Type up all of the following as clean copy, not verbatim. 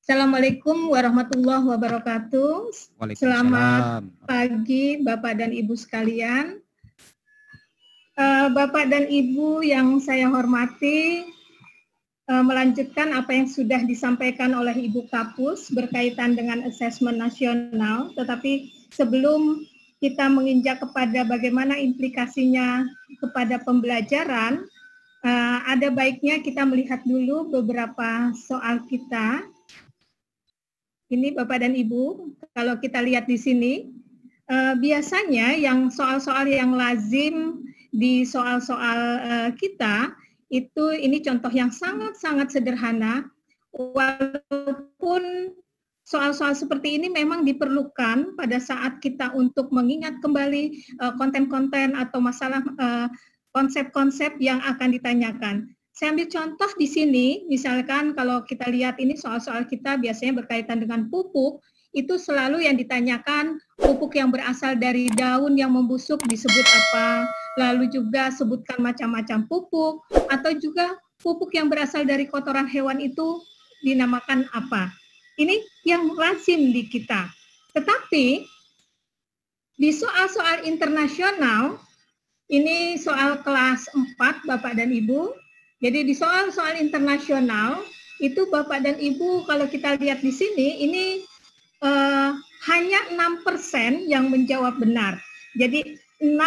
Assalamualaikum warahmatullahi wabarakatuh. Selamat pagi Bapak dan Ibu sekalian. Bapak dan Ibu yang saya hormati, melanjutkan apa yang sudah disampaikan oleh Ibu Kapus berkaitan dengan asesmen nasional, tetapi sebelum kita menginjak kepada bagaimana implikasinya kepada pembelajaran, ada baiknya kita melihat dulu beberapa soal kita. Ini Bapak dan Ibu, kalau kita lihat di sini, biasanya yang soal-soal yang lazim di soal-soal kita, itu ini contoh yang sangat-sangat sederhana, walaupun soal-soal seperti ini memang diperlukan pada saat kita untuk mengingat kembali konten-konten atau masalah konsep-konsep yang akan ditanyakan. Saya ambil contoh di sini, misalkan kalau kita lihat ini soal-soal kita biasanya berkaitan dengan pupuk, itu selalu yang ditanyakan pupuk yang berasal dari daun yang membusuk disebut apa, lalu juga sebutkan macam-macam pupuk, atau juga pupuk yang berasal dari kotoran hewan itu dinamakan apa. Ini yang lazim di kita. Tetapi di soal-soal internasional, ini soal kelas 4 Bapak dan Ibu. Jadi di soal-soal internasional itu Bapak dan Ibu kalau kita lihat di sini ini hanya 6% yang menjawab benar. Jadi 6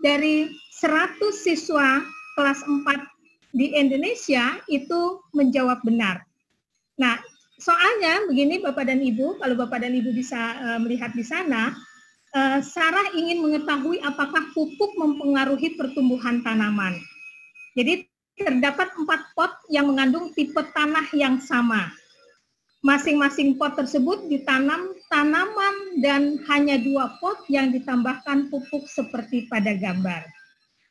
dari 100 siswa kelas 4 di Indonesia itu menjawab benar. Nah, soalnya begini Bapak dan Ibu, kalau Bapak dan Ibu bisa melihat di sana, Sarah ingin mengetahui apakah pupuk mempengaruhi pertumbuhan tanaman. Jadi terdapat 4 pot yang mengandung tipe tanah yang sama. Masing-masing pot tersebut ditanam tanaman dan hanya 2 pot yang ditambahkan pupuk seperti pada gambar.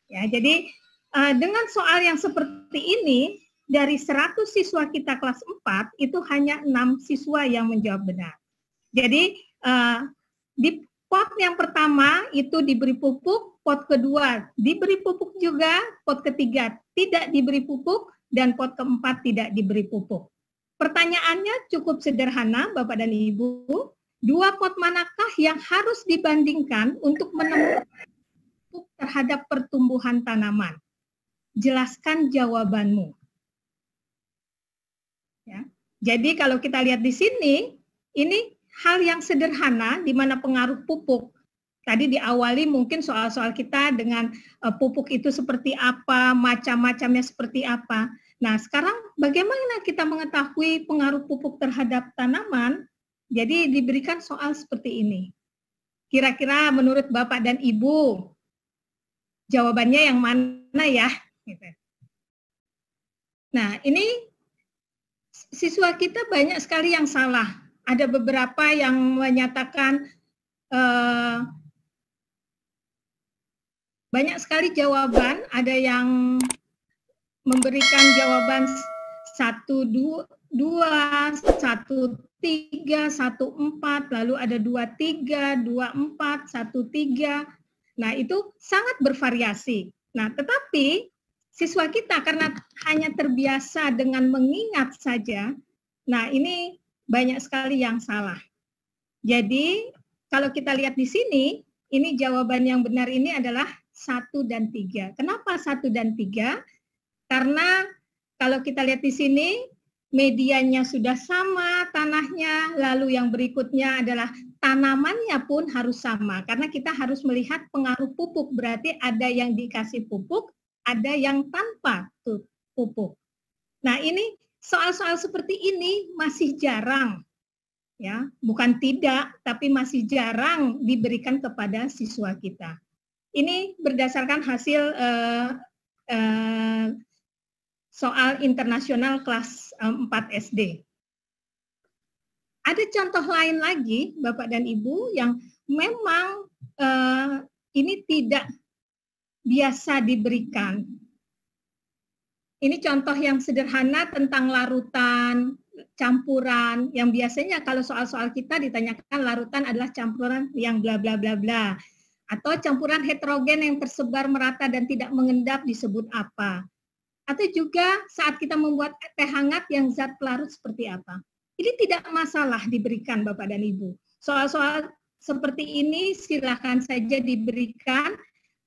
Ya, jadi dengan soal yang seperti ini, dari 100 siswa kita kelas 4, itu hanya 6 siswa yang menjawab benar. Jadi di pot yang pertama itu diberi pupuk, pot kedua diberi pupuk juga, pot ketiga tidak diberi pupuk, dan pot keempat tidak diberi pupuk. Pertanyaannya cukup sederhana Bapak dan Ibu, 2 pot manakah yang harus dibandingkan untuk menemukan pupuk terhadap pertumbuhan tanaman? Jelaskan jawabanmu. Ya. Jadi kalau kita lihat di sini, ini hal yang sederhana di mana pengaruh pupuk. Tadi diawali mungkin soal-soal kita dengan pupuk itu seperti apa, macam-macamnya seperti apa. Nah, sekarang bagaimana kita mengetahui pengaruh pupuk terhadap tanaman? Jadi diberikan soal seperti ini. Kira-kira menurut Bapak dan Ibu, jawabannya yang mana ya? Nah, ini siswa kita banyak sekali yang salah. Ada beberapa yang menyatakan banyak sekali jawaban, ada yang memberikan jawaban 1, 2, 1, 3, 1, 4, lalu ada 2, 3, 2, 4, 1, 3. Nah, itu sangat bervariasi. Nah, tetapi siswa kita karena hanya terbiasa dengan mengingat saja, nah ini banyak sekali yang salah. Jadi, kalau kita lihat di sini, ini jawaban yang benar ini adalah 1 dan 3. Kenapa 1 dan 3? Karena kalau kita lihat di sini, medianya sudah sama tanahnya, lalu yang berikutnya adalah tanamannya pun harus sama. Karena kita harus melihat pengaruh pupuk, berarti ada yang dikasih pupuk, ada yang tanpa pupuk. Nah, ini soal-soal seperti ini masih jarang, ya, bukan tidak, tapi masih jarang diberikan kepada siswa kita. Ini berdasarkan hasil soal internasional kelas 4 SD. Ada contoh lain lagi, Bapak dan Ibu, yang memang ini tidak biasa diberikan. Ini contoh yang sederhana tentang larutan, campuran, yang biasanya kalau soal-soal kita ditanyakan larutan adalah campuran yang bla bla bla bla. Atau campuran heterogen yang tersebar merata dan tidak mengendap disebut apa. Atau juga saat kita membuat teh hangat yang zat pelarut seperti apa. Ini tidak masalah diberikan Bapak dan Ibu. Soal-soal seperti ini silakan saja diberikan,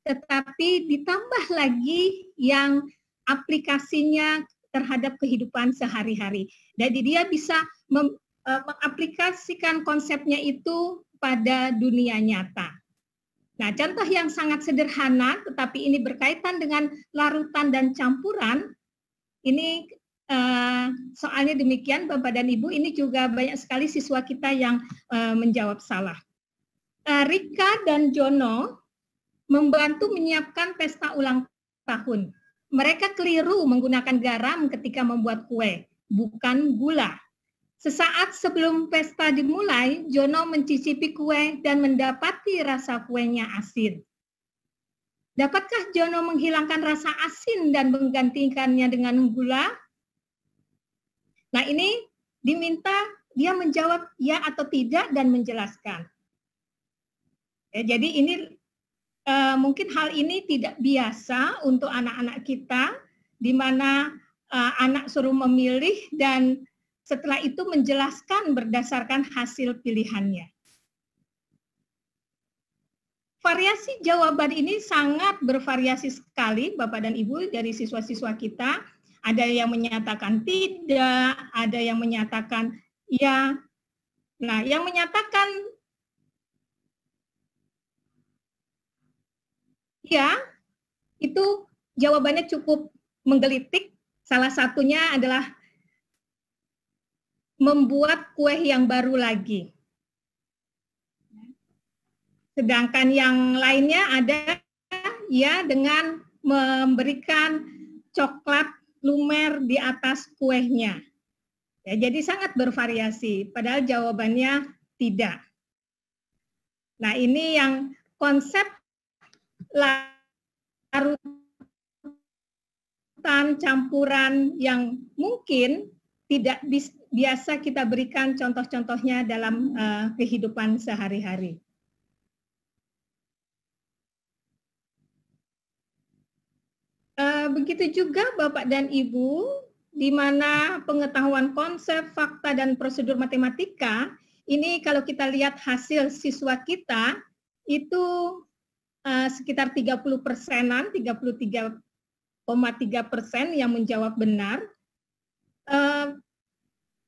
tetapi ditambah lagi yang aplikasinya terhadap kehidupan sehari-hari. Jadi dia bisa mengaplikasikan konsepnya itu pada dunia nyata. Nah, contoh yang sangat sederhana, tetapi ini berkaitan dengan larutan dan campuran, ini soalnya demikian Bapak dan Ibu, ini juga banyak sekali siswa kita yang menjawab salah. Rika dan Jono membantu menyiapkan pesta ulang tahun. Mereka keliru menggunakan garam ketika membuat kue, bukan gula. Sesaat sebelum pesta dimulai, Jono mencicipi kue dan mendapati rasa kuenya asin. Dapatkah Jono menghilangkan rasa asin dan menggantikannya dengan gula? Nah, ini diminta dia menjawab ya atau tidak dan menjelaskan. Ya, jadi ini mungkin hal ini tidak biasa untuk anak-anak kita, di mana anak suruh memilih dan setelah itu menjelaskan berdasarkan hasil pilihannya. Variasi jawaban ini sangat bervariasi sekali Bapak dan Ibu dari siswa-siswa kita. Ada yang menyatakan tidak, ada yang menyatakan ya. Nah, yang menyatakan ya, itu jawabannya cukup menggelitik. Salah satunya adalah membuat kue yang baru lagi. Sedangkan yang lainnya ada ya dengan memberikan coklat lumer di atas kuenya. Ya, jadi sangat bervariasi, padahal jawabannya tidak. Nah, ini yang konsep larutan campuran yang mungkin tidak biasa kita berikan contoh-contohnya dalam kehidupan sehari-hari. Begitu juga Bapak dan Ibu, di mana pengetahuan konsep, fakta, dan prosedur matematika, ini kalau kita lihat hasil siswa kita, itu sekitar 30%-an, 33,3% yang menjawab benar.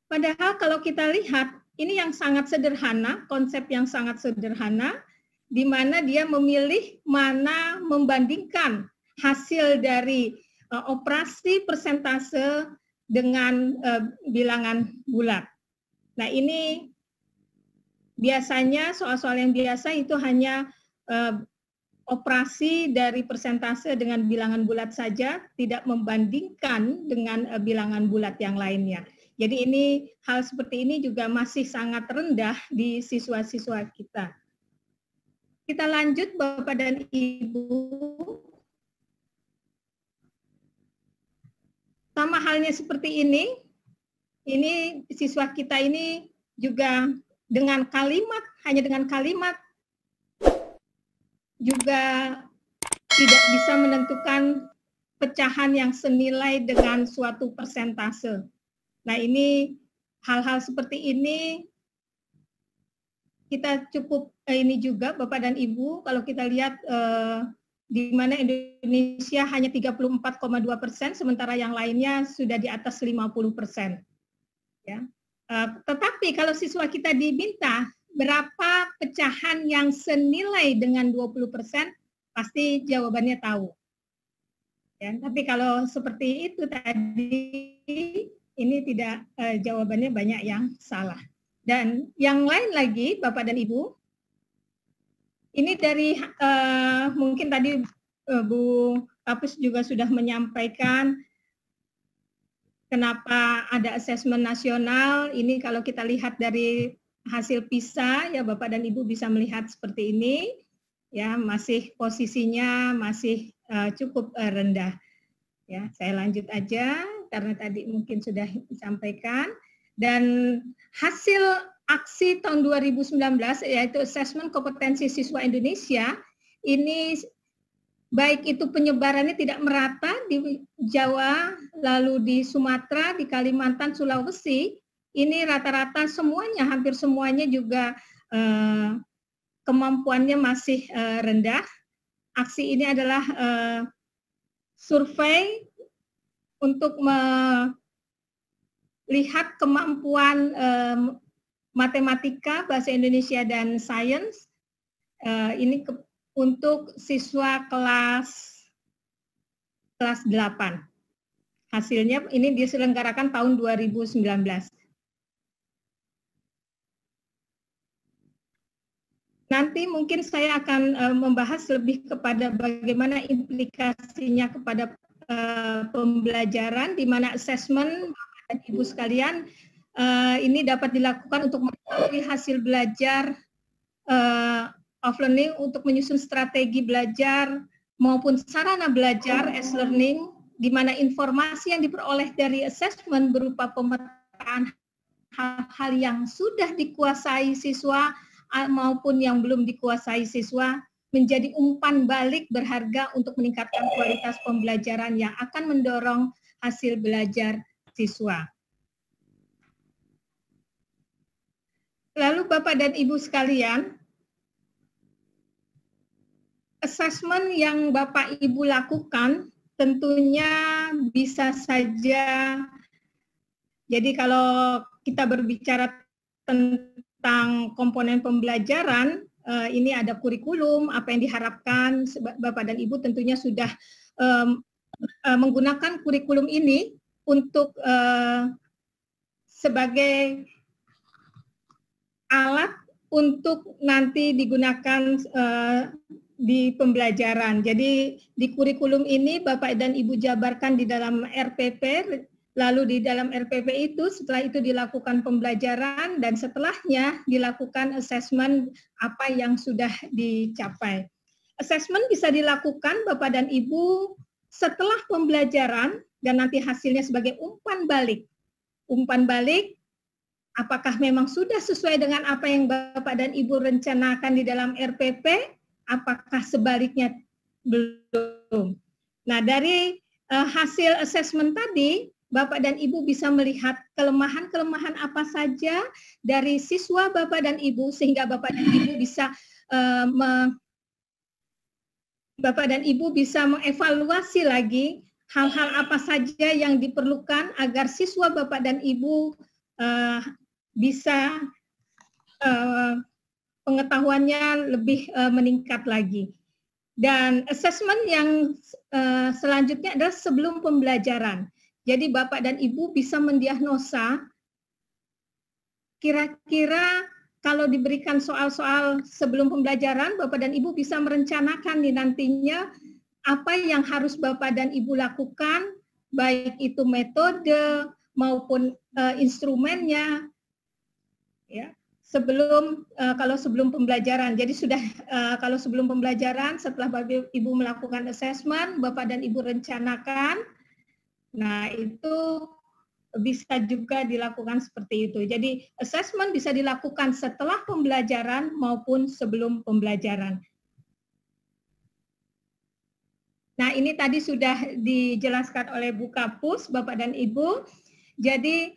Padahal kalau kita lihat, ini yang sangat sederhana, konsep yang sangat sederhana, di mana dia memilih mana membandingkan hasil dari operasi persentase dengan bilangan bulat. Nah, ini biasanya soal-soal yang biasa itu hanya operasi dari persentase dengan bilangan bulat saja, tidak membandingkan dengan bilangan bulat yang lainnya. Jadi ini hal seperti ini juga masih sangat rendah di siswa-siswa kita. Kita lanjut Bapak dan Ibu. Sama halnya seperti ini siswa kita ini juga dengan kalimat, hanya dengan kalimat juga tidak bisa menentukan pecahan yang senilai dengan suatu persentase. Nah, ini hal-hal seperti ini kita cukup ini juga Bapak dan Ibu, kalau kita lihat di mana Indonesia hanya 34,2%, sementara yang lainnya sudah di atas 50%. Ya. Tetapi kalau siswa kita diminta berapa pecahan yang senilai dengan 20%, pasti jawabannya tahu. Ya, tapi kalau seperti itu tadi, ini tidak jawabannya banyak yang salah. Dan yang lain lagi, Bapak dan Ibu, ini dari mungkin tadi Bu Kapus juga sudah menyampaikan kenapa ada asesmen nasional. Ini kalau kita lihat dari hasil PISA, ya Bapak dan Ibu bisa melihat seperti ini, ya masih posisinya masih cukup rendah. Ya, saya lanjut aja karena tadi mungkin sudah disampaikan. Dan hasil aksi tahun 2019 yaitu asesmen kompetensi siswa Indonesia, ini baik itu penyebarannya tidak merata di Jawa, lalu di Sumatera, di Kalimantan, Sulawesi, ini rata-rata semuanya, hampir semuanya juga kemampuannya masih rendah. Aksi ini adalah survei untuk melihat kemampuan matematika, bahasa Indonesia, dan sains. Ini untuk siswa kelas 8. Hasilnya ini diselenggarakan tahun 2019. Nanti mungkin saya akan membahas lebih kepada bagaimana implikasinya kepada pembelajaran, di mana assessment, Bapak dan Ibu sekalian, ini dapat dilakukan untuk mengetahui hasil belajar off learning, untuk menyusun strategi belajar maupun sarana belajar as learning, di mana informasi yang diperoleh dari assessment berupa pemetaan hal-hal yang sudah dikuasai siswa maupun yang belum dikuasai siswa, menjadi umpan balik berharga untuk meningkatkan kualitas pembelajaran yang akan mendorong hasil belajar siswa. Lalu Bapak dan Ibu sekalian, assessment yang Bapak Ibu lakukan tentunya bisa saja, jadi kalau kita berbicara tentang komponen pembelajaran, ini ada kurikulum, apa yang diharapkan. Bapak dan Ibu tentunya sudah menggunakan kurikulum ini untuk sebagai alat untuk nanti digunakan di pembelajaran. Jadi di kurikulum ini Bapak dan Ibu jabarkan di dalam RPP, lalu di dalam RPP itu setelah itu dilakukan pembelajaran, dan setelahnya dilakukan assessment apa yang sudah dicapai. Assessment bisa dilakukan Bapak dan Ibu setelah pembelajaran dan nanti hasilnya sebagai umpan balik. Umpan balik, apakah memang sudah sesuai dengan apa yang Bapak dan Ibu rencanakan di dalam RPP? Apakah sebaliknya belum? Nah, dari hasil assessment tadi, Bapak dan Ibu bisa melihat kelemahan-kelemahan apa saja dari siswa Bapak dan Ibu, sehingga Bapak dan Ibu bisa mengevaluasi lagi hal-hal apa saja yang diperlukan agar siswa Bapak dan Ibu bisa pengetahuannya lebih meningkat lagi. Dan assessment yang selanjutnya adalah sebelum pembelajaran. Jadi Bapak dan Ibu bisa mendiagnosa kira-kira kalau diberikan soal-soal sebelum pembelajaran, Bapak dan Ibu bisa merencanakan nih nantinya apa yang harus Bapak dan Ibu lakukan, baik itu metode maupun instrumennya, ya. Kalau sebelum pembelajaran. Jadi sudah kalau sebelum pembelajaran, setelah Bapak Ibu melakukan assessment, Bapak dan Ibu rencanakan. Nah, itu bisa juga dilakukan seperti itu. Jadi assessment bisa dilakukan setelah pembelajaran maupun sebelum pembelajaran. Nah, ini tadi sudah dijelaskan oleh Bu Kapus, Bapak dan Ibu. Jadi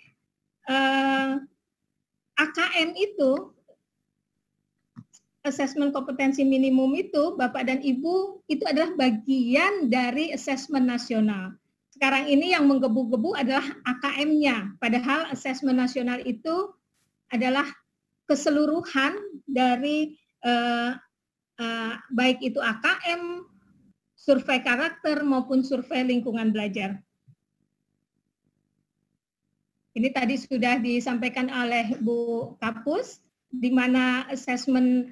AKM itu, assessment kompetensi minimum itu, Bapak dan Ibu, itu adalah bagian dari assessment nasional. Sekarang ini yang menggebu-gebu adalah AKM-nya, padahal assessment nasional itu adalah keseluruhan dari baik itu AKM, survei karakter maupun survei lingkungan belajar. Ini tadi sudah disampaikan oleh Bu Kapus, di mana assessment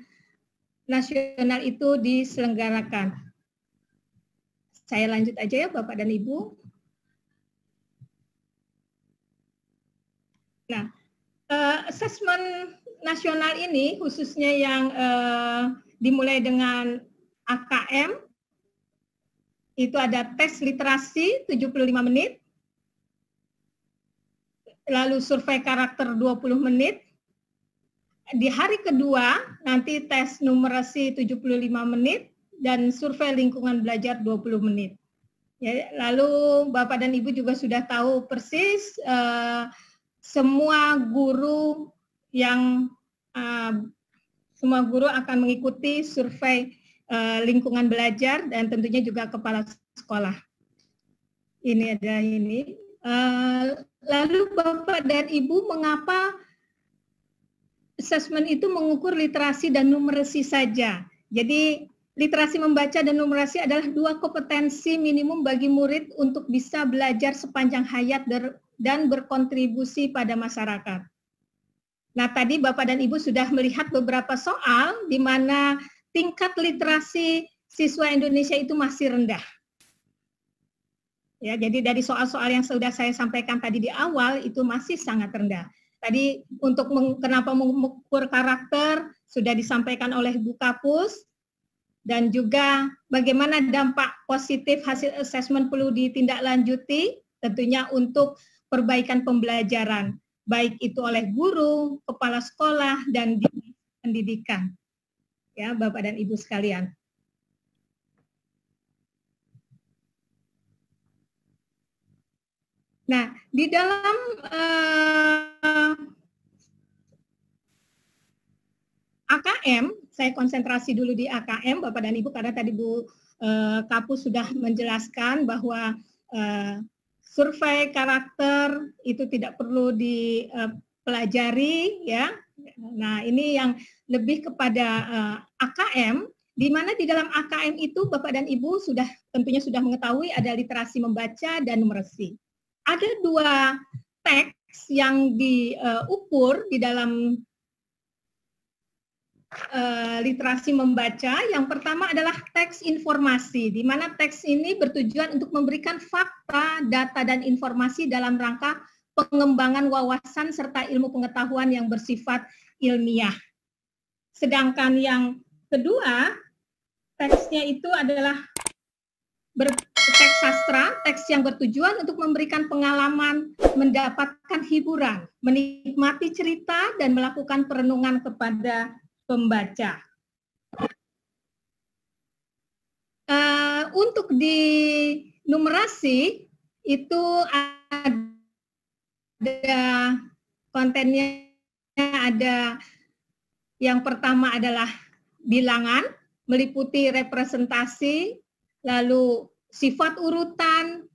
nasional itu diselenggarakan. Saya lanjut aja ya Bapak dan Ibu. Nah, assessment nasional ini khususnya yang dimulai dengan AKM, itu ada tes literasi 75 menit, lalu survei karakter 20 menit. Di hari kedua nanti tes numerasi 75 menit dan survei lingkungan belajar 20 menit. Ya, lalu Bapak dan Ibu juga sudah tahu persis semua guru semua guru akan mengikuti survei lingkungan belajar dan tentunya juga kepala sekolah. Ini ada ini. Lalu Bapak dan Ibu, mengapa asesmen itu mengukur literasi dan numerasi saja? Jadi literasi membaca dan numerasi adalah dua kompetensi minimum bagi murid untuk bisa belajar sepanjang hayat dan berkontribusi pada masyarakat. Nah, tadi Bapak dan Ibu sudah melihat beberapa soal di mana tingkat literasi siswa Indonesia itu masih rendah. Ya, jadi dari soal-soal yang sudah saya sampaikan tadi di awal itu masih sangat rendah. Tadi untuk kenapa mengukur karakter sudah disampaikan oleh Bu Kapus, dan juga bagaimana dampak positif hasil asesmen perlu ditindaklanjuti tentunya untuk perbaikan pembelajaran, baik itu oleh guru, kepala sekolah, dan pendidikan. Ya, Bapak dan Ibu sekalian. Nah, di dalam AKM, saya konsentrasi dulu di AKM, Bapak dan Ibu, karena tadi Bu Kapus sudah menjelaskan bahwa survei karakter itu tidak perlu dipelajari, ya. Nah, ini yang lebih kepada AKM, di mana di dalam AKM itu Bapak dan Ibu tentunya sudah mengetahui ada literasi membaca dan numerasi. Ada dua teks yang diukur di dalam literasi membaca. Yang pertama adalah teks informasi, di mana teks ini bertujuan untuk memberikan fakta, data, dan informasi dalam rangka pengembangan wawasan serta ilmu pengetahuan yang bersifat ilmiah. Sedangkan yang kedua, teksnya itu adalah teks sastra, teks yang bertujuan untuk memberikan pengalaman, mendapatkan hiburan, menikmati cerita, dan melakukan perenungan kepada pembaca. Untuk di numerasi itu ada kontennya, ada yang pertama adalah bilangan, meliputi representasi, lalu sifat urutan,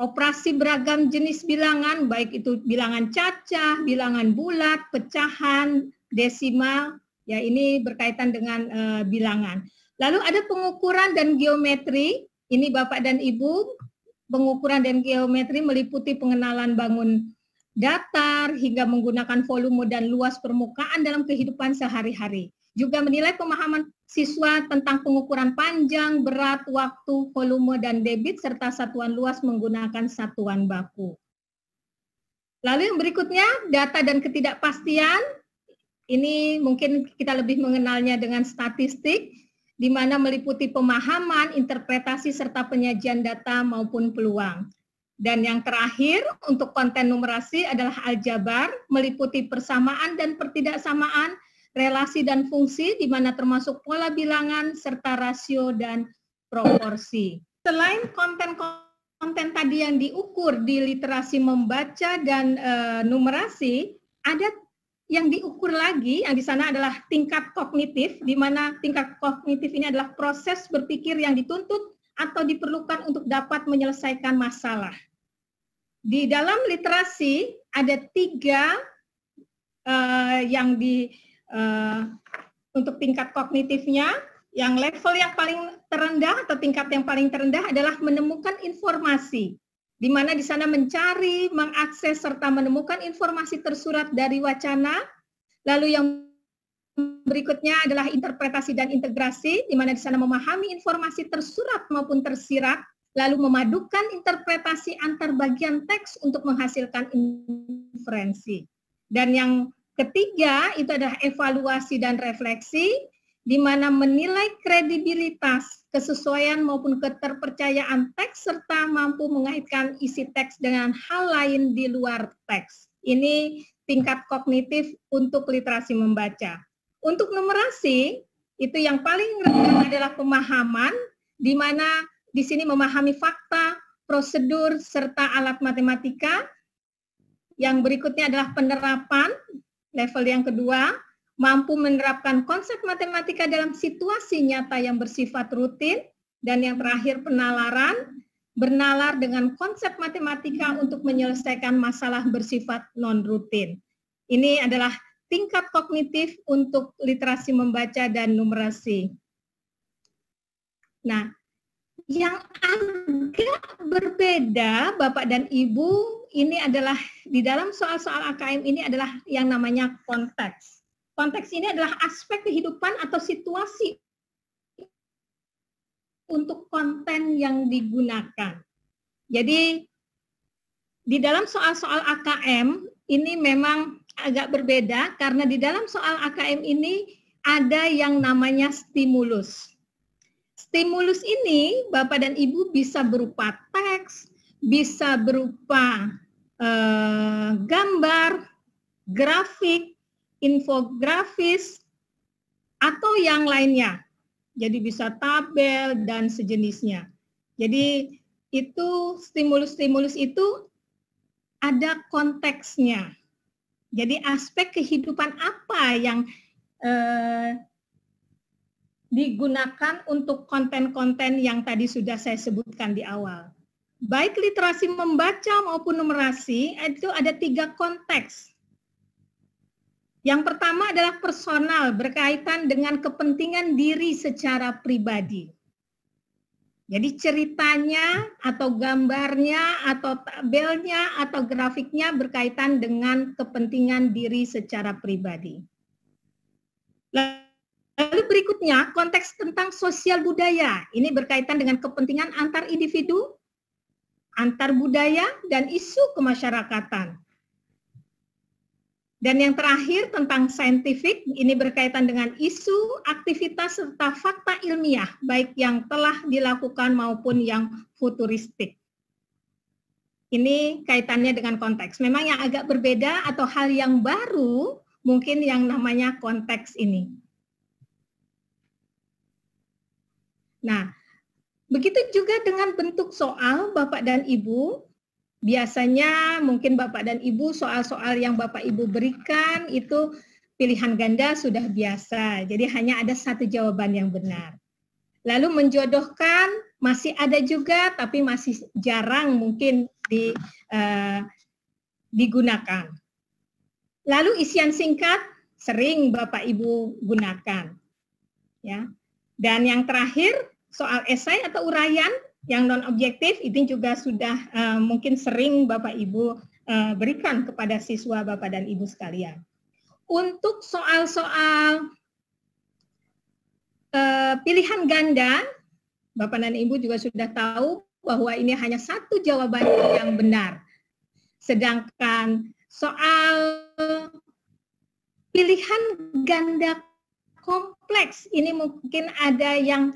operasi beragam jenis bilangan, baik itu bilangan cacah, bilangan bulat, pecahan, desimal, ya ini berkaitan dengan bilangan. Lalu ada pengukuran dan geometri, ini Bapak dan Ibu, pengukuran dan geometri meliputi pengenalan bangun datar hingga menggunakan volume dan luas permukaan dalam kehidupan sehari-hari. Juga menilai pemahaman siswa tentang pengukuran panjang, berat, waktu, volume, dan debit, serta satuan luas menggunakan satuan baku. Lalu yang berikutnya, data dan ketidakpastian. Ini mungkin kita lebih mengenalnya dengan statistik, di mana meliputi pemahaman, interpretasi, serta penyajian data maupun peluang. Dan yang terakhir, untuk konten numerasi adalah aljabar, meliputi persamaan dan pertidaksamaan, relasi dan fungsi, di mana termasuk pola bilangan, serta rasio dan proporsi. Selain konten-konten tadi yang diukur di literasi membaca dan numerasi, ada yang diukur lagi, yang di sana adalah tingkat kognitif, di mana tingkat kognitif ini adalah proses berpikir yang dituntut atau diperlukan untuk dapat menyelesaikan masalah. Di dalam literasi ada 3 yang untuk tingkat kognitifnya, yang level yang paling terendah atau tingkat yang paling terendah adalah menemukan informasi, di mana di sana mencari, mengakses, serta menemukan informasi tersurat dari wacana. Lalu yang berikutnya adalah interpretasi dan integrasi, di mana di sana memahami informasi tersurat maupun tersirat, lalu memadukan interpretasi antar bagian teks untuk menghasilkan inferensi. Dan yang ketiga itu adalah evaluasi dan refleksi, di mana menilai kredibilitas, kesesuaian maupun keterpercayaan teks, serta mampu mengaitkan isi teks dengan hal lain di luar teks. Ini tingkat kognitif untuk literasi membaca. Untuk numerasi, itu yang paling rendah adalah pemahaman, di mana di sini memahami fakta, prosedur, serta alat matematika. Yang berikutnya adalah penerapan, level yang kedua, mampu menerapkan konsep matematika dalam situasi nyata yang bersifat rutin, dan yang terakhir penalaran, bernalar dengan konsep matematika untuk menyelesaikan masalah bersifat non-rutin. Ini adalah tingkat kognitif untuk literasi membaca dan numerasi. Nah, yang agak berbeda Bapak dan Ibu, ini adalah di dalam soal-soal AKM ini adalah yang namanya konteks. Konteks ini adalah aspek kehidupan atau situasi untuk konten yang digunakan. Jadi di dalam soal-soal AKM ini memang agak berbeda karena di dalam soal AKM ini ada yang namanya stimulus. Stimulus ini Bapak dan Ibu bisa berupa teks, bisa berupa gambar, grafik, infografis, atau yang lainnya. Jadi bisa tabel dan sejenisnya. Jadi itu stimulus-stimulus itu ada konteksnya. Jadi aspek kehidupan apa yang digunakan untuk konten-konten yang tadi sudah saya sebutkan di awal. Baik literasi membaca maupun numerasi, itu ada 3 konteks. Yang pertama adalah personal, berkaitan dengan kepentingan diri secara pribadi. Jadi ceritanya atau gambarnya atau tabelnya atau grafiknya berkaitan dengan kepentingan diri secara pribadi. Lalu berikutnya konteks tentang sosial budaya. Ini berkaitan dengan kepentingan antar individu, antar budaya, dan isu kemasyarakatan. Dan yang terakhir tentang saintifik, ini berkaitan dengan isu, aktivitas, serta fakta ilmiah, baik yang telah dilakukan maupun yang futuristik. Ini kaitannya dengan konteks. Memang yang agak berbeda atau hal yang baru, mungkin yang namanya konteks ini. Nah, begitu juga dengan bentuk soal, Bapak dan Ibu. Biasanya mungkin Bapak dan Ibu soal-soal yang Bapak Ibu berikan itu pilihan ganda sudah biasa. Jadi hanya ada satu jawaban yang benar. Lalu menjodohkan masih ada juga tapi masih jarang mungkin digunakan. Lalu isian singkat sering Bapak Ibu gunakan. Ya. Dan yang terakhir soal esai atau uraian yang non-objektif ini juga sudah mungkin sering Bapak Ibu berikan kepada siswa Bapak dan Ibu sekalian. Untuk soal-soal pilihan ganda, Bapak dan Ibu juga sudah tahu bahwa ini hanya satu jawaban yang benar. Sedangkan soal pilihan ganda kompleks, ini mungkin ada yang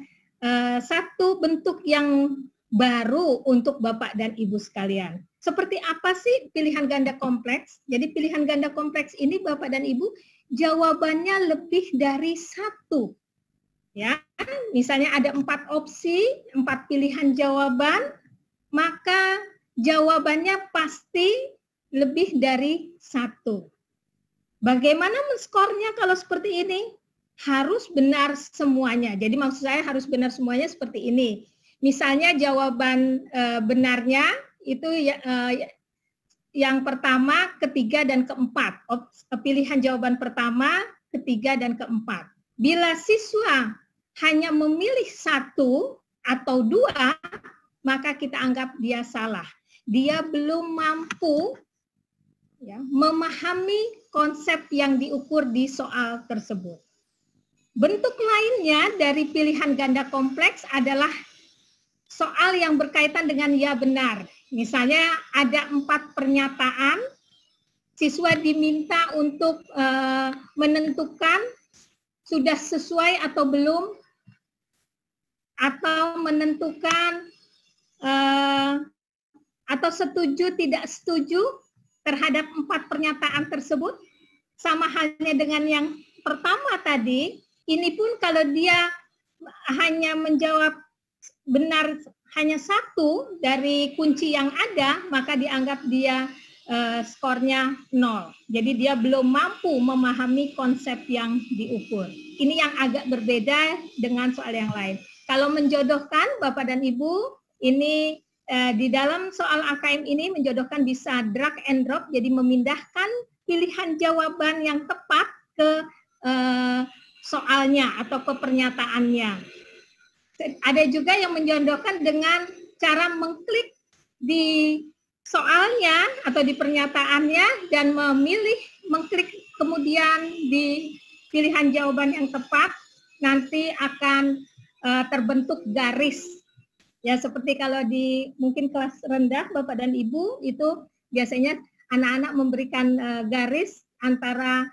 satu bentuk yang baru untuk Bapak dan Ibu sekalian. Seperti apa sih pilihan ganda kompleks? Jadi pilihan ganda kompleks ini Bapak dan Ibu jawabannya lebih dari satu. Ya, misalnya ada 4 opsi, 4 pilihan jawaban, maka jawabannya pasti lebih dari satu. Bagaimana menskornya kalau seperti ini? Harus benar semuanya. Jadi maksud saya harus benar semuanya seperti ini. Misalnya jawaban benarnya itu yang pertama, ketiga, dan keempat. Pilihan jawaban pertama, ketiga, dan keempat. Bila siswa hanya memilih satu atau dua, maka kita anggap dia salah. Dia belum mampu ya, memahami konsep yang diukur di soal tersebut. Bentuk lainnya dari pilihan ganda kompleks adalah soal yang berkaitan dengan ya benar. Misalnya ada 4 pernyataan, siswa diminta untuk menentukan sudah sesuai atau belum, atau menentukan atau setuju tidak setuju terhadap 4 pernyataan tersebut. Sama halnya dengan yang pertama tadi, ini pun kalau dia hanya menjawab benar hanya satu dari kunci yang ada, maka dianggap dia skornya 0. Jadi dia belum mampu memahami konsep yang diukur. Ini yang agak berbeda dengan soal yang lain. Kalau menjodohkan Bapak dan Ibu, ini di dalam soal AKM ini menjodohkan bisa drag and drop, jadi memindahkan pilihan jawaban yang tepat ke soalnya atau ke pernyataannya. Ada juga yang menjodohkan dengan cara mengklik di soalnya atau di pernyataannya dan mengklik kemudian di pilihan jawaban yang tepat, nanti akan terbentuk garis. Ya, seperti kalau di mungkin kelas rendah Bapak dan Ibu itu biasanya anak-anak memberikan garis antara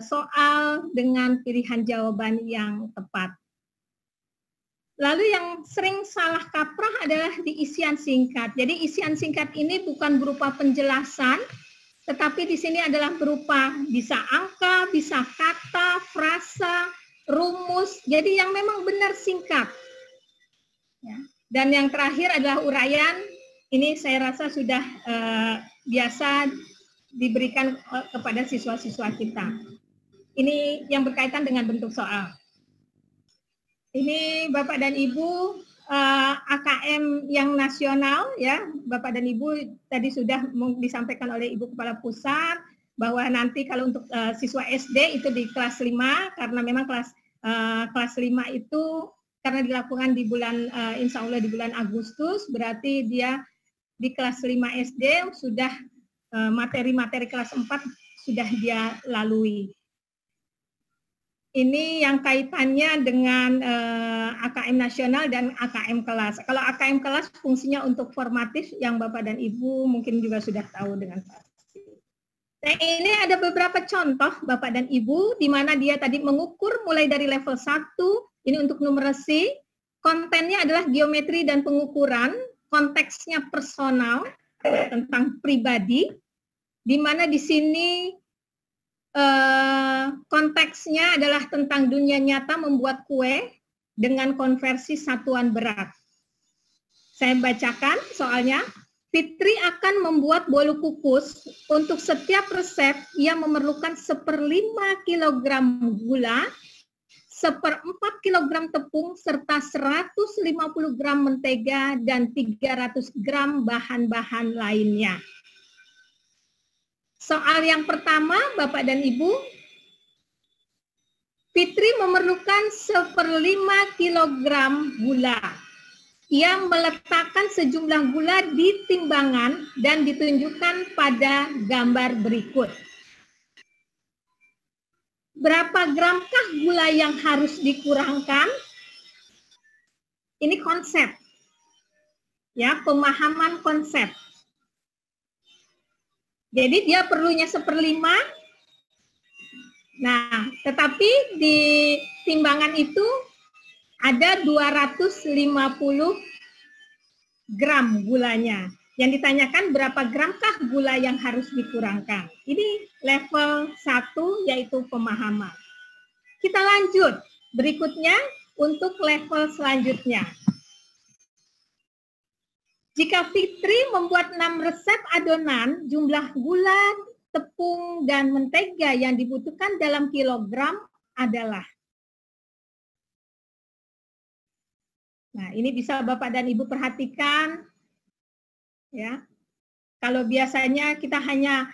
soal dengan pilihan jawaban yang tepat. Lalu yang sering salah kaprah adalah di isian singkat. Jadi isian singkat ini bukan berupa penjelasan, tetapi di sini adalah berupa bisa angka, bisa kata, frasa, rumus. Jadi yang memang benar singkat. Ya. Dan yang terakhir adalah uraian. Ini saya rasa sudah biasa diberikan kepada siswa-siswa kita. Ini yang berkaitan dengan bentuk soal. Ini Bapak dan Ibu AKM yang nasional, ya Bapak dan Ibu tadi sudah disampaikan oleh Ibu Kepala Pusat bahwa nanti kalau untuk siswa SD itu di kelas 5 karena memang kelas 5 itu karena dilakukan di bulan insya Allah di bulan Agustus, berarti dia di kelas 5 SD sudah materi-materi kelas 4 sudah dia lalui. Ini yang kaitannya dengan AKM nasional dan AKM kelas. Kalau AKM kelas fungsinya untuk formatif yang Bapak dan Ibu mungkin juga sudah tahu dengan pasti. Nah, ini ada beberapa contoh Bapak dan Ibu di mana dia tadi mengukur mulai dari level 1, ini untuk numerasi, kontennya adalah geometri dan pengukuran, konteksnya personal tentang pribadi, di mana di sini konteksnya adalah tentang dunia nyata membuat kue dengan konversi satuan berat. Saya bacakan soalnya. Fitri akan membuat bolu kukus. Untuk setiap resep, ia memerlukan 1/5 kilogram gula, 1/4 kilogram tepung, serta 150 gram mentega dan 300 gram bahan-bahan lainnya. Soal yang pertama, Bapak dan Ibu, Fitri memerlukan 1/5 kilogram gula. Ia meletakkan sejumlah gula di timbangan dan ditunjukkan pada gambar berikut. Berapa gramkah gula yang harus dikurangkan? Ini konsep. Ya, pemahaman konsep. Jadi dia perlunya 1/5. Nah, tetapi di timbangan itu ada 250 gram gulanya. Yang ditanyakan berapa gramkah gula yang harus dikurangkan. Ini level 1 yaitu pemahaman. Kita lanjut. Berikutnya untuk level selanjutnya. Jika Fitri membuat 6 resep adonan, jumlah gula, tepung, dan mentega yang dibutuhkan dalam kilogram adalah. Nah, ini bisa Bapak dan Ibu perhatikan. Ya, kalau biasanya kita hanya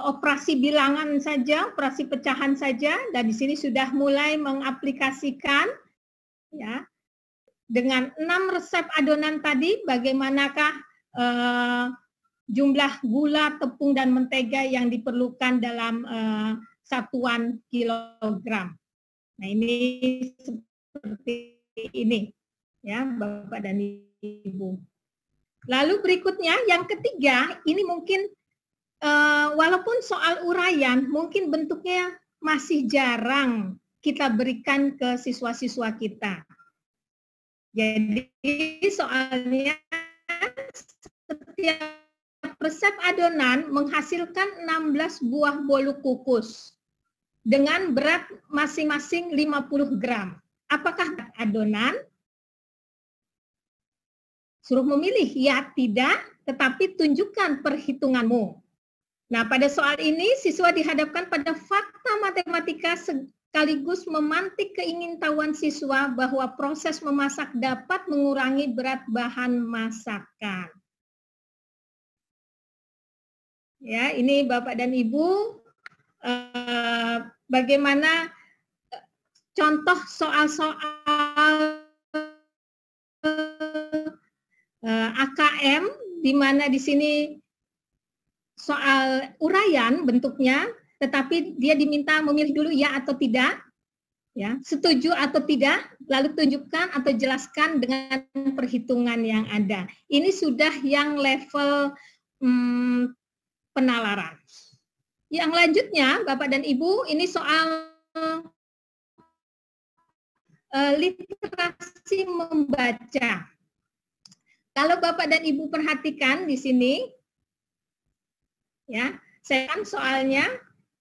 operasi bilangan saja, operasi pecahan saja, dan di sini sudah mulai mengaplikasikan, ya. Dengan 6 resep adonan tadi, bagaimanakah jumlah gula, tepung, dan mentega yang diperlukan dalam satuan kilogram. Nah, ini seperti ini, ya Bapak dan Ibu. Lalu berikutnya, yang ketiga, ini mungkin walaupun soal uraian, mungkin bentuknya masih jarang kita berikan ke siswa-siswa kita. Jadi soalnya setiap resep adonan menghasilkan 16 buah bolu kukus dengan berat masing-masing 50 gram. Apakah adonan? Suruh memilih, ya tidak, tetapi tunjukkan perhitunganmu. Nah, pada soal ini siswa dihadapkan pada fakta matematika sekaligus memantik keingintahuan siswa bahwa proses memasak dapat mengurangi berat bahan masakan. Ya, ini Bapak dan Ibu bagaimana contoh soal-soal AKM di mana di sini soal uraian bentuknya, tetapi dia diminta memilih dulu ya atau tidak, ya, setuju atau tidak, lalu tunjukkan atau jelaskan dengan perhitungan yang ada. Ini sudah yang level penalaran. Yang lanjutnya, Bapak dan Ibu, ini soal literasi membaca. Kalau Bapak dan Ibu perhatikan di sini, ya, saya kan soalnya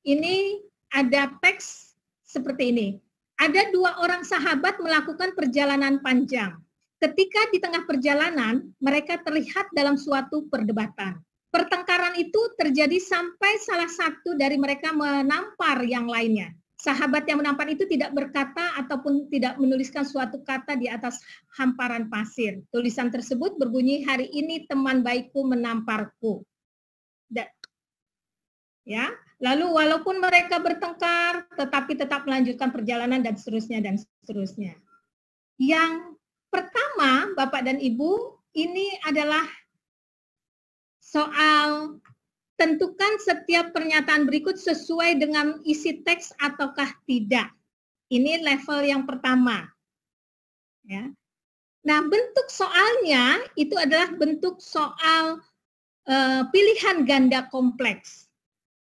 ini ada teks seperti ini. Ada dua orang sahabat melakukan perjalanan panjang. Ketika di tengah perjalanan, mereka terlihat dalam suatu perdebatan. Pertengkaran itu terjadi sampai salah satu dari mereka menampar yang lainnya. Sahabat yang menampar itu tidak berkata ataupun tidak menuliskan suatu kata di atas hamparan pasir. Tulisan tersebut berbunyi, "Hari ini teman baikku menamparku." Ya, lalu walaupun mereka bertengkar, tetapi tetap melanjutkan perjalanan dan seterusnya dan seterusnya. Yang pertama, Bapak dan Ibu, ini adalah soal tentukan setiap pernyataan berikut sesuai dengan isi teks ataukah tidak. Ini level yang pertama. Ya. Nah, bentuk soalnya itu adalah bentuk soal pilihan ganda kompleks.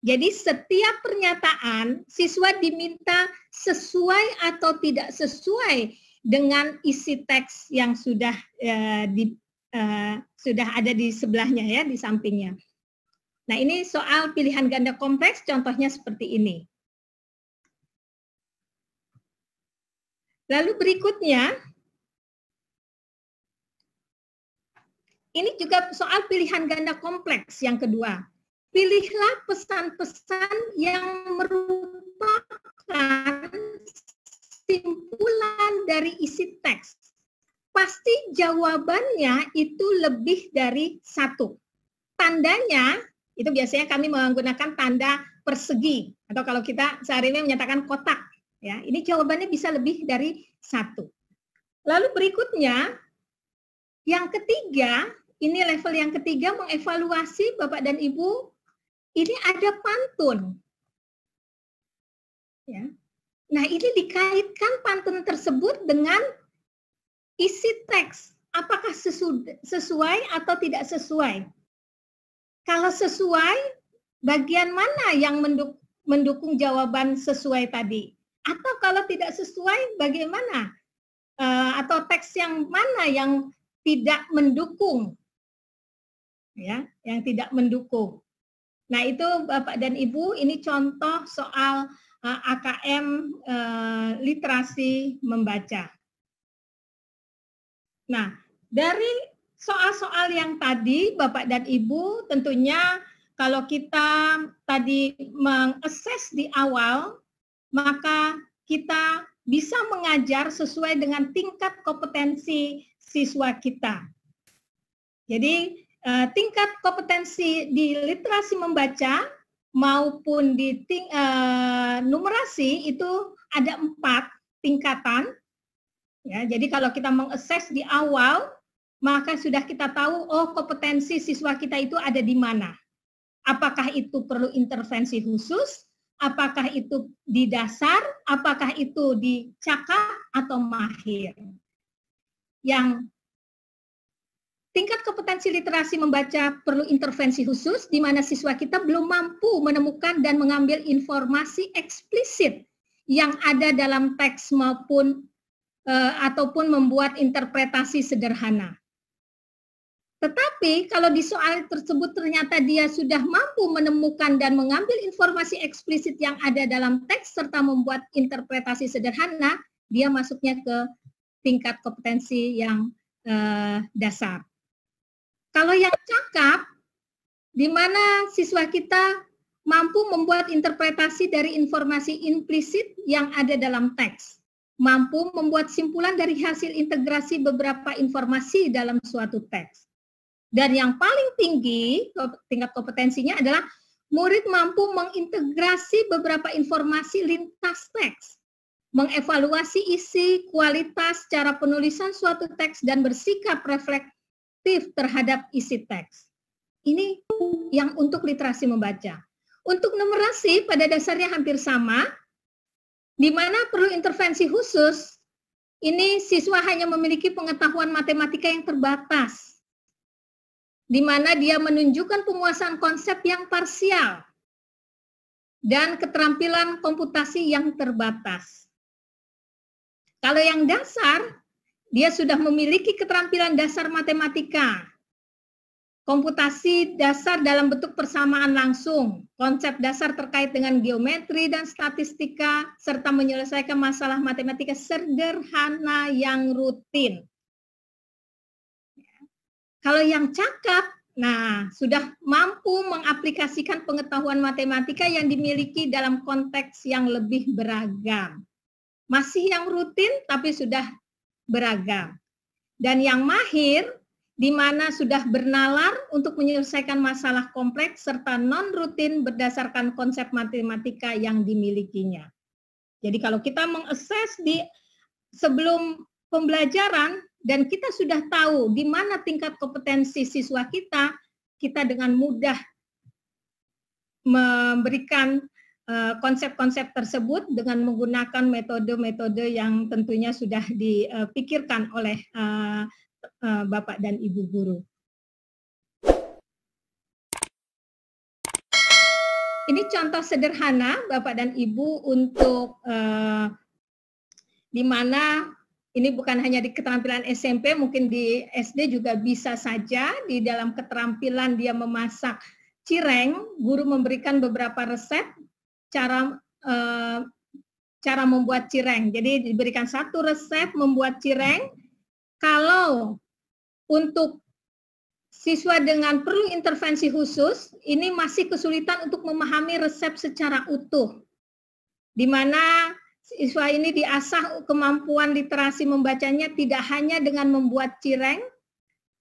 Jadi setiap pernyataan siswa diminta sesuai atau tidak sesuai dengan isi teks yang sudah ada di sebelahnya, ya, di sampingnya. Nah, ini soal pilihan ganda kompleks, contohnya seperti ini. Lalu berikutnya, ini juga soal pilihan ganda kompleks yang kedua. Pilihlah pesan-pesan yang merupakan simpulan dari isi teks. Pasti jawabannya itu lebih dari satu. Tandanya, itu biasanya kami menggunakan tanda persegi, atau kalau kita sehari ini menyatakan kotak. Ya, ini jawabannya bisa lebih dari satu. Lalu berikutnya, yang ketiga, ini level yang ketiga, mengevaluasi Bapak dan Ibu. Ini ada pantun. Ya. Nah, ini dikaitkan pantun tersebut dengan isi teks. Apakah sesuai atau tidak sesuai? Kalau sesuai, bagian mana yang mendukung jawaban sesuai tadi? Atau kalau tidak sesuai, bagaimana? Atau teks yang mana yang tidak mendukung? Ya, yang tidak mendukung. Nah, itu Bapak dan Ibu, ini contoh soal AKM literasi membaca. Nah, dari soal-soal yang tadi Bapak dan Ibu, tentunya kalau kita tadi mengakses di awal, maka kita bisa mengajar sesuai dengan tingkat kompetensi siswa kita. Jadi tingkat kompetensi di literasi membaca maupun di numerasi itu ada 4 tingkatan. Ya, jadi kalau kita mengakses di awal, maka sudah kita tahu, oh, kompetensi siswa kita itu ada di mana. Apakah itu perlu intervensi khusus, apakah itu di dasar, apakah itu di cakap atau mahir. Yang tingkat kompetensi literasi membaca perlu intervensi khusus, di mana siswa kita belum mampu menemukan dan mengambil informasi eksplisit yang ada dalam teks maupun ataupun membuat interpretasi sederhana. Tetapi kalau di soal tersebut ternyata dia sudah mampu menemukan dan mengambil informasi eksplisit yang ada dalam teks serta membuat interpretasi sederhana, dia masuknya ke tingkat kompetensi yang dasar. Kalau yang cakap, di mana siswa kita mampu membuat interpretasi dari informasi implisit yang ada dalam teks, mampu membuat simpulan dari hasil integrasi beberapa informasi dalam suatu teks. Dan yang paling tinggi tingkat kompetensinya adalah murid mampu mengintegrasi beberapa informasi lintas teks, mengevaluasi isi, kualitas, cara penulisan suatu teks, dan bersikap reflektif terhadap isi teks. Ini yang untuk literasi membaca. Untuk numerasi pada dasarnya hampir sama, di mana perlu intervensi khusus, ini siswa hanya memiliki pengetahuan matematika yang terbatas, di mana dia menunjukkan penguasaan konsep yang parsial dan keterampilan komputasi yang terbatas. Kalau yang dasar, dia sudah memiliki keterampilan dasar matematika, komputasi dasar dalam bentuk persamaan langsung, konsep dasar terkait dengan geometri dan statistika, serta menyelesaikan masalah matematika sederhana yang rutin. Kalau yang cakap, nah sudah mampu mengaplikasikan pengetahuan matematika yang dimiliki dalam konteks yang lebih beragam. Masih yang rutin, tapi sudah beragam. Dan yang mahir, di mana sudah bernalar untuk menyelesaikan masalah kompleks serta non-rutin berdasarkan konsep matematika yang dimilikinya. Jadi kalau kita mengakses di sebelum pembelajaran dan kita sudah tahu di mana tingkat kompetensi siswa kita, kita dengan mudah memberikan konsep-konsep tersebut dengan menggunakan metode-metode yang tentunya sudah dipikirkan oleh Bapak dan Ibu guru. Ini contoh sederhana Bapak dan Ibu untuk di mana ini bukan hanya di keterampilan SMP, mungkin di SD juga bisa saja. Di dalam keterampilan dia memasak cireng, guru memberikan beberapa resep cara membuat cireng. Jadi diberikan satu resep membuat cireng. Kalau untuk siswa dengan perlu intervensi khusus, ini masih kesulitan untuk memahami resep secara utuh. Di mana siswa ini diasah kemampuan literasi membacanya tidak hanya dengan membuat cireng,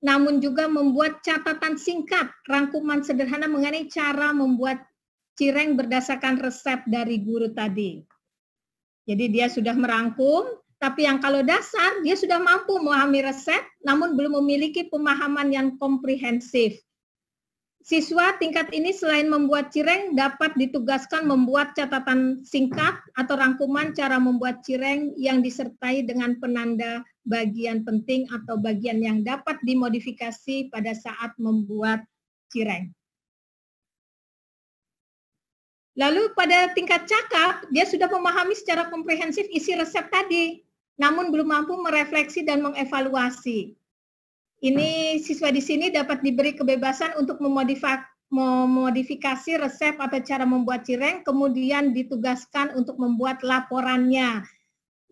namun juga membuat catatan singkat, rangkuman sederhana mengenai cara membuat cireng berdasarkan resep dari guru tadi. Jadi dia sudah merangkum, tapi yang kalau dasar, dia sudah mampu memahami resep, namun belum memiliki pemahaman yang komprehensif. Siswa tingkat ini selain membuat cireng, dapat ditugaskan membuat catatan singkat atau rangkuman cara membuat cireng yang disertai dengan penanda bagian penting atau bagian yang dapat dimodifikasi pada saat membuat cireng. Lalu pada tingkat cakap, dia sudah memahami secara komprehensif isi resep tadi, namun belum mampu merefleksi dan mengevaluasi. Ini siswa di sini dapat diberi kebebasan untuk memodifikasi resep atau cara membuat cireng, kemudian ditugaskan untuk membuat laporannya,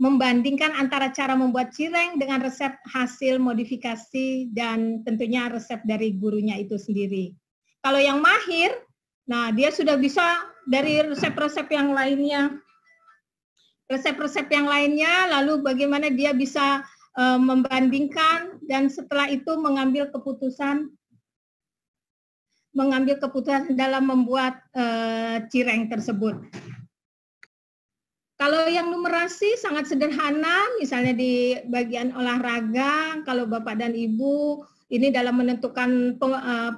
membandingkan antara cara membuat cireng dengan resep hasil modifikasi dan tentunya resep dari gurunya itu sendiri. Kalau yang mahir, nah dia sudah bisa dari resep-resep yang lainnya. Resep-resep yang lainnya, lalu bagaimana dia bisa membandingkan dan setelah itu mengambil keputusan dalam membuat cireng tersebut. Kalau yang numerasi sangat sederhana, misalnya di bagian olahraga, kalau Bapak dan Ibu ini dalam menentukan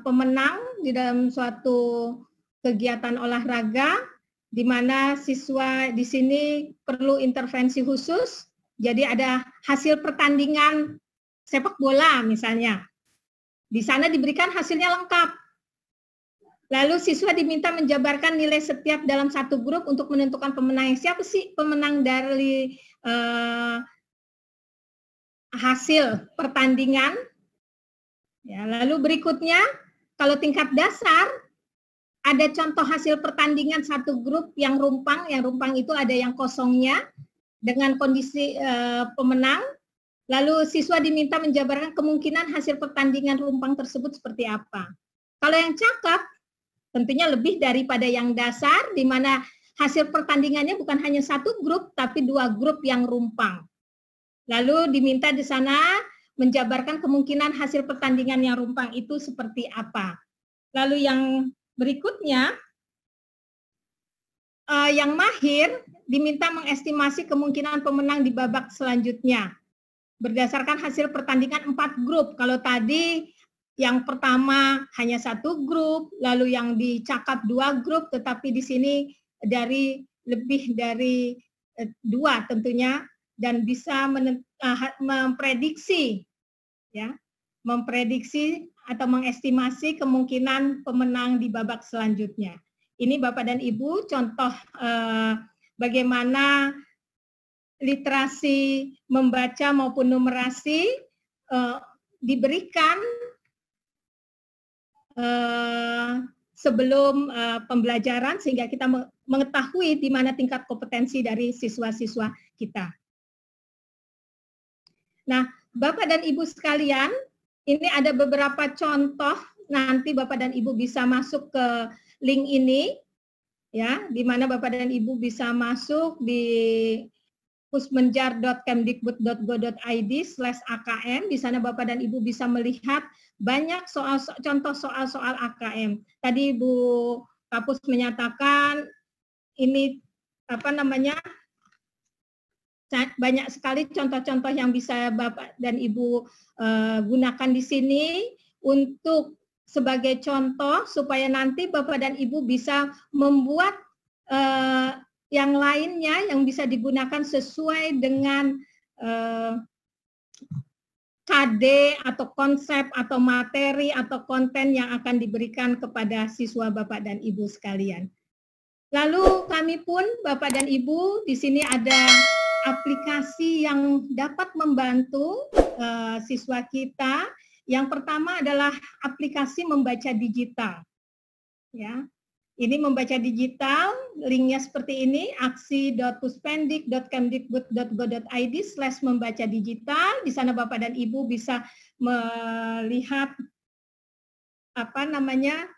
pemenang di dalam suatu kegiatan olahraga, di mana siswa di sini perlu intervensi khusus. Jadi ada hasil pertandingan sepak bola misalnya. Di sana diberikan hasilnya lengkap. Lalu siswa diminta menjabarkan nilai setiap dalam satu grup untuk menentukan pemenang. Siapa sih pemenang dari hasil pertandingan? Ya, lalu berikutnya, kalau tingkat dasar, ada contoh hasil pertandingan satu grup yang rumpang itu ada yang kosongnya dengan kondisi pemenang. Lalu siswa diminta menjabarkan kemungkinan hasil pertandingan rumpang tersebut seperti apa. Kalau yang cakap, tentunya lebih daripada yang dasar, di mana hasil pertandingannya bukan hanya satu grup, tapi 2 grup yang rumpang. Lalu diminta di sana menjabarkan kemungkinan hasil pertandingan yang rumpang itu seperti apa. Lalu yang berikutnya, yang mahir diminta mengestimasi kemungkinan pemenang di babak selanjutnya. Berdasarkan hasil pertandingan 4 grup. Kalau tadi yang pertama hanya 1 grup, lalu yang dicakap 2 grup, tetapi di sini dari lebih dari 2 tentunya, dan bisa memprediksi, ya, memprediksi atau mengestimasi kemungkinan pemenang di babak selanjutnya. Ini Bapak dan Ibu contoh bagaimana literasi membaca maupun numerasi diberikan sebelum pembelajaran, sehingga kita mengetahui di mana tingkat kompetensi dari siswa-siswa kita. Nah, Bapak dan Ibu sekalian, ini ada beberapa contoh, nanti Bapak dan Ibu bisa masuk ke link ini, ya, di mana Bapak dan Ibu bisa masuk di pusmenjar.kemdikbud.go.id/AKM. Di sana Bapak dan Ibu bisa melihat banyak contoh soal-soal AKM. Tadi Ibu Kapus menyatakan ini banyak sekali contoh-contoh yang bisa Bapak dan Ibu gunakan di sini untuk sebagai contoh, supaya nanti Bapak dan Ibu bisa membuat yang lainnya yang bisa digunakan sesuai dengan KD atau konsep atau materi atau konten yang akan diberikan kepada siswa Bapak dan Ibu sekalian. Lalu kami pun Bapak dan Ibu di sini ada aplikasi yang dapat membantu siswa kita. Yang pertama adalah aplikasi membaca digital. Ya, ini membaca digital, linknya seperti ini, aksi.puspendik.kemdikbud.go.id/membaca digital. Di sana Bapak dan Ibu bisa melihat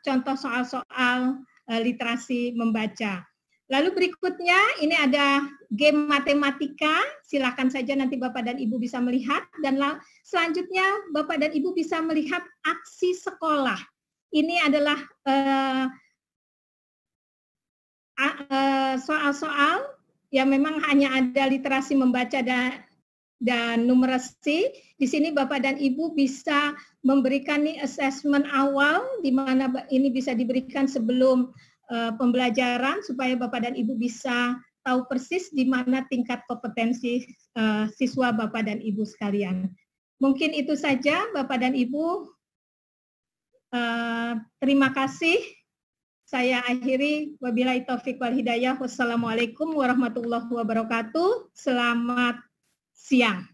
contoh soal-soal literasi membaca. Lalu berikutnya ini ada game matematika, silakan saja nanti Bapak dan Ibu bisa melihat, dan selanjutnya Bapak dan Ibu bisa melihat aksi sekolah. Ini adalah soal-soal yang memang hanya ada literasi membaca dan numerasi. Di sini Bapak dan Ibu bisa memberikan assessment awal, di mana ini bisa diberikan sebelum pembelajaran, supaya Bapak dan Ibu bisa tahu persis di mana tingkat kompetensi siswa Bapak dan Ibu sekalian. Mungkin itu saja Bapak dan Ibu. Terima kasih. Saya akhiri, wabillahi taufik wal hidayah. Wassalamualaikum warahmatullahi wabarakatuh. Selamat siang.